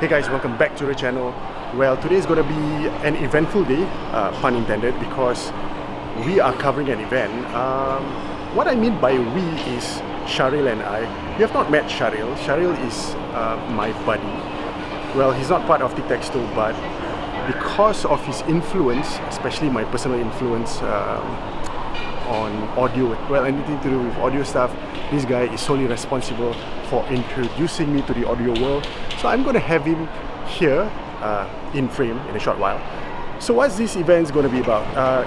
Hey guys, welcome back to the channel. Well, today is going to be an eventful day, pun intended, because we are covering an event. What I mean by we is Sharil and I. You have not met Sharil. Sharil is my buddy. Well, he's not part of Tic Techs Toe, but because of his influence, especially my personal influence on audio, well, anything to do with audio stuff, this guy is solely responsible for introducing me to the audio world. So I'm going to have him here in frame in a short while. So what's this event going to be about?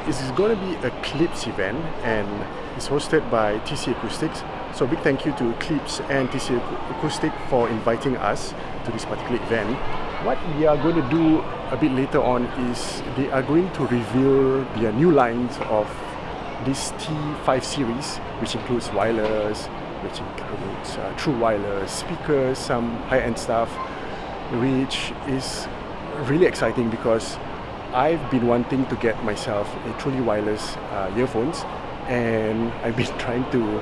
It's going to be a Klipsch event, and it's hosted by TC Acoustics. So big thank you to Klipsch and TC Acoustics for inviting us to this particular event. What we are going to do a bit later on is they are going to reveal their new lines of this T5 series, which includes wireless, which includes true wireless speakers, some high-end stuff, which is really exciting because I've been wanting to get myself a truly wireless earphones, and I've been trying to,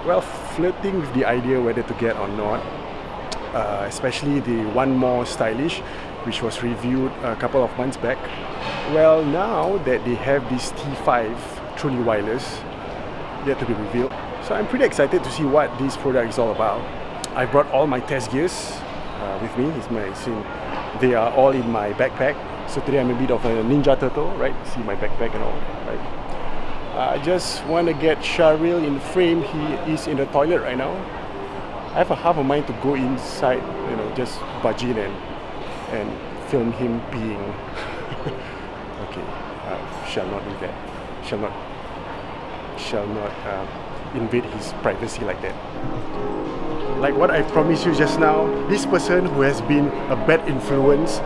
well, flirting with the idea whether to get or not, especially the One More Stylish, which was reviewed a couple of months back. Well, now that they have this T5 truly wireless yet to be revealed, so I'm pretty excited to see what this product is all about. I brought all my test gears with me. They are all in my backpack. So today I'm a bit of a ninja turtle, right? See my backpack and all, right? I just want to get Sharil in frame. He is in the toilet right now. I have a half a mind to go inside, you know, just budge in and film him peeing. Okay, shall not do that. Shall not invade his privacy like that. Like what I promised you just now, this person who has been a bad influence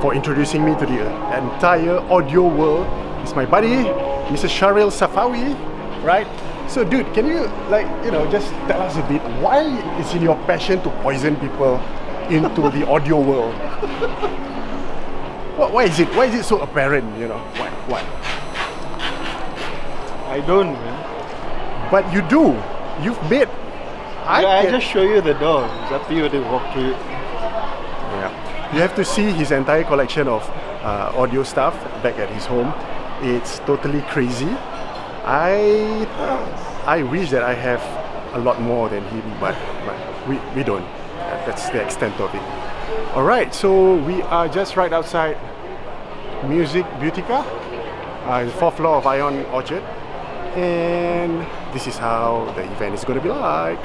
for introducing me to the entire audio world is my buddy, Mr. Sharil Safawi, right? So dude, can you, like, you know, just tell us a bit, why is it your passion to poison people into the audio world? Why is it so apparent, you know? Why? I don't, man. But you do. You've made. I just show you the door. It's up to you to walk through it. Yeah. You have to see his entire collection of audio stuff back at his home. It's totally crazy. I wish that I have a lot more than him, but we don't. That's the extent of it. Alright, so we are just right outside Music Beautica, the 4th floor of Ion Orchard. And this is how the event is going to be like.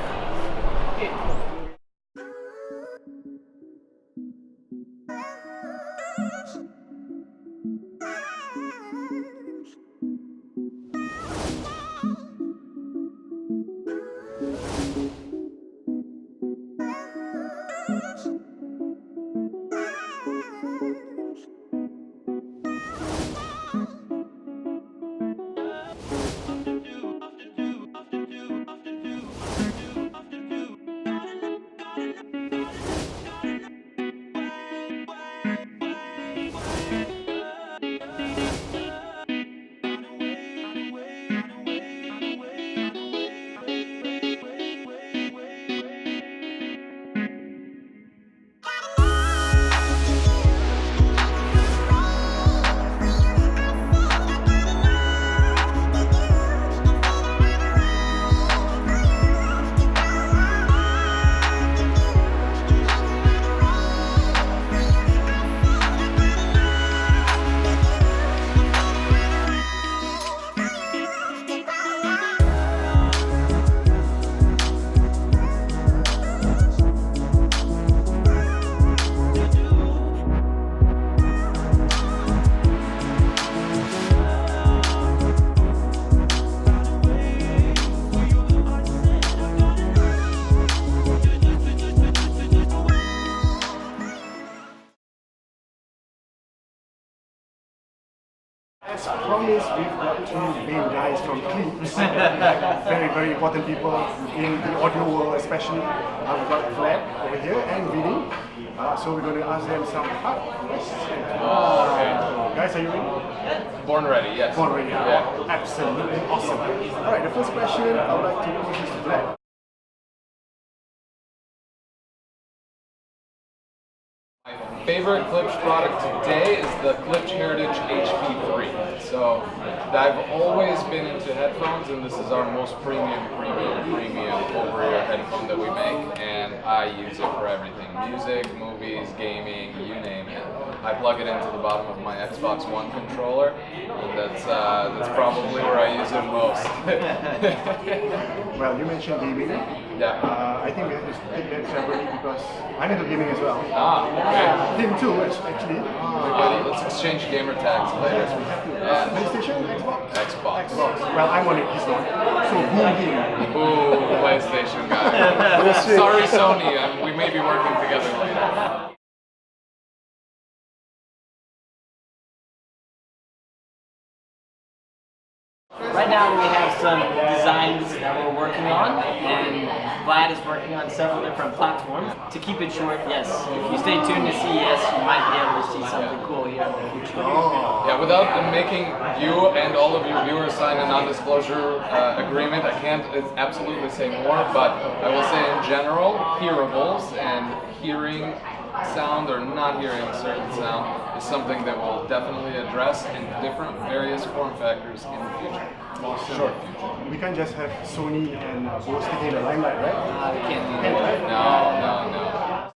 As promised, we've got two main guys from Klipsch, very, very important people in the audio world especially. We've got Vlad over here and Vinny. So we're going to ask them some questions. Okay. Guys, are you ready? Born ready, yes. Born ready, yeah. Absolutely awesome. Alright, the first question I would like to pose is to Vlad. favorite Klipsch product today is the Klipsch Heritage HP3. So I've always been into headphones, and this is our most premium over-ear headphone that we make, and I use it for everything: music, movies, gaming, you name it. I plug it into the bottom of my Xbox One controller, and that's probably where I use it most. Well, you mentioned gaming. Yeah. I think we have to take that separately because I'm into gaming as well. Ah, okay. Him too, actually. Let's exchange gamer tags later. Yeah. PlayStation, Xbox? Xbox. Well, I'm on it, he's not. So who him? Ooh, PlayStation guy. Sorry, Sony. We may be working together later. Right now we have some designs that we're working on, and Vlad is working on several different platforms. To keep it short, yes, if you stay tuned to CES, you might be able to see something cool here in the future. Yeah, without making you and all of your viewers sign a non-disclosure agreement, I can't absolutely say more, but I will say in general, hearables and hearing sound or not hearing certain sound is something that we'll definitely address in different various form factors in the future. Awesome. Short future. We can't just have Sony and Bose taking the limelight, right? We can't do that. No.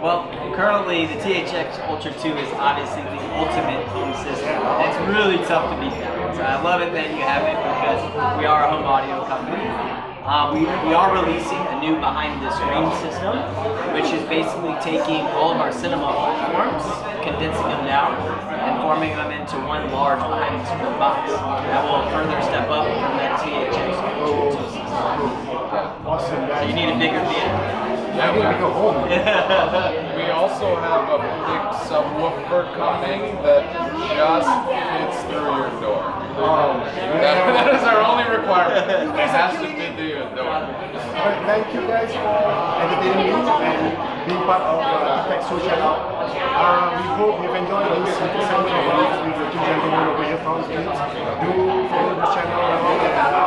Well, currently the THX Ultra 2 is obviously the ultimate home system. It's really tough to beat that. So I love it that you have it because we are a home audio company. We are releasing a new behind-the-screen system, which is basically taking all of our cinema platforms, condensing them down, and forming them into one large behind-the-screen box. That will further step up from that THX Ultra 2 system. Awesome, guys. So you need a bigger theater. Yeah, we go home. We also have a big subwoofer coming that just fits through your door. That is our only requirement. It has to fit through your door. Alright, thank you guys for entertaining me and being part of the Tic Techs Toe channel. We hope you've enjoyed this segment of ours with the two gentlemen over here from Klipsch. Do follow the channel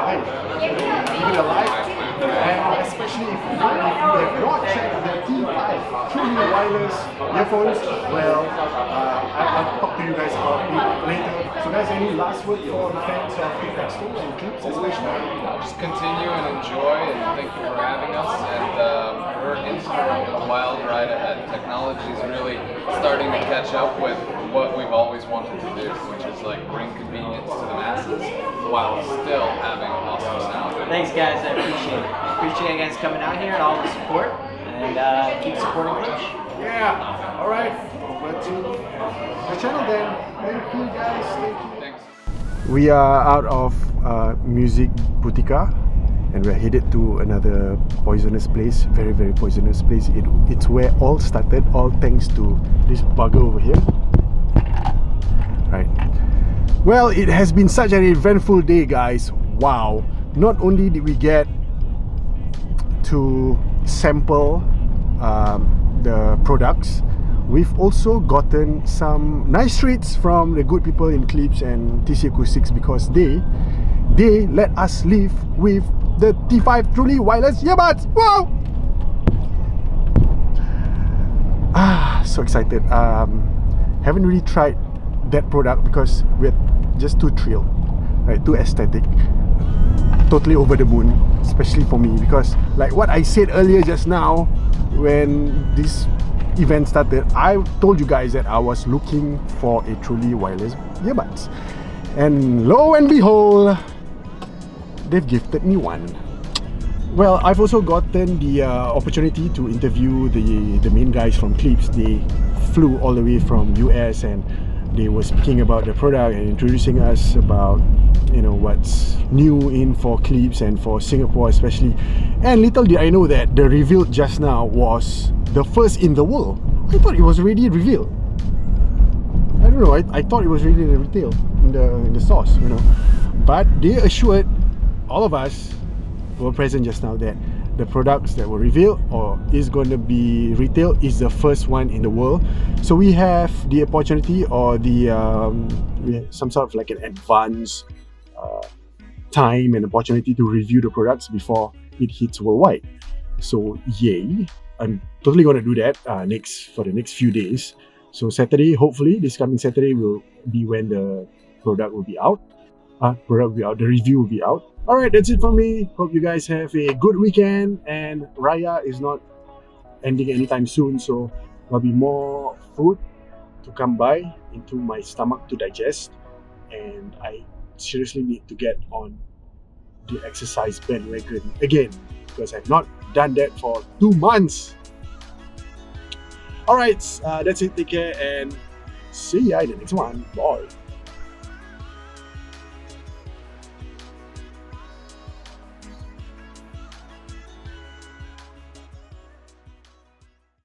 and give it a like. And especially if you have not checked the T5 True Wireless Earphones, well, I'll talk to you guys about it later. So guys, any last word for the fans of Tic Techs Toe and Klipsch especially? Just continue and enjoy, and thank you for having us. And we're in for a wild ride ahead. Technology is really starting to catch up with what we've always wanted to do, which is like bring convenience to the masses while still having awesome sound. Thanks guys, I appreciate it. Appreciate you guys coming out here and all the support, and keep supporting Klipsch. Yeah, alright, over to the channel then. Thank you guys, thank you. Thanks. We are out of Music Boutica and we're headed to another poisonous place, very poisonous place. It's where all started, all thanks to this bugger over here. Right. Well, it has been such an eventful day, guys. Wow. Not only did we get to sample the products, we've also gotten some nice treats from the good people in Klipsch and TC Acoustics because they let us live with the T5 True Wireless Earbuds. Wow! So excited. Haven't really tried that product because we're just too thrilled, right? Too aesthetic. Totally over the moon, especially for me, because like what I said earlier just now when this event started, I told you guys that I was looking for a truly wireless earbuds, and lo and behold, they've gifted me one. Well, I've also gotten the opportunity to interview the main guys from Klipsch. They flew all the way from US and they were speaking about the product and introducing us about, you know, what's new in for Klipsch and for Singapore especially. And little did I know that the reveal just now was the first in the world. I thought it was already revealed. I don't know, I thought it was already in the retail, in the source, you know. But they assured all of us who were present just now that the products that were revealed or is going to be retail is the first one in the world. So we have the opportunity or the some sort of like an advance time and opportunity to review the products before it hits worldwide. So yay! I'm totally gonna do that for the next few days. So Saturday, hopefully this coming Saturday will be when the product will be out. The review will be out. All right, that's it for me. Hope you guys have a good weekend, and Raya is not ending anytime soon, so there'll be more food to come by into my stomach to digest, and I seriously need to get on the exercise bandwagon again because I've not done that for 2 months. All right, that's it. Take care and see ya in the next one. Bye.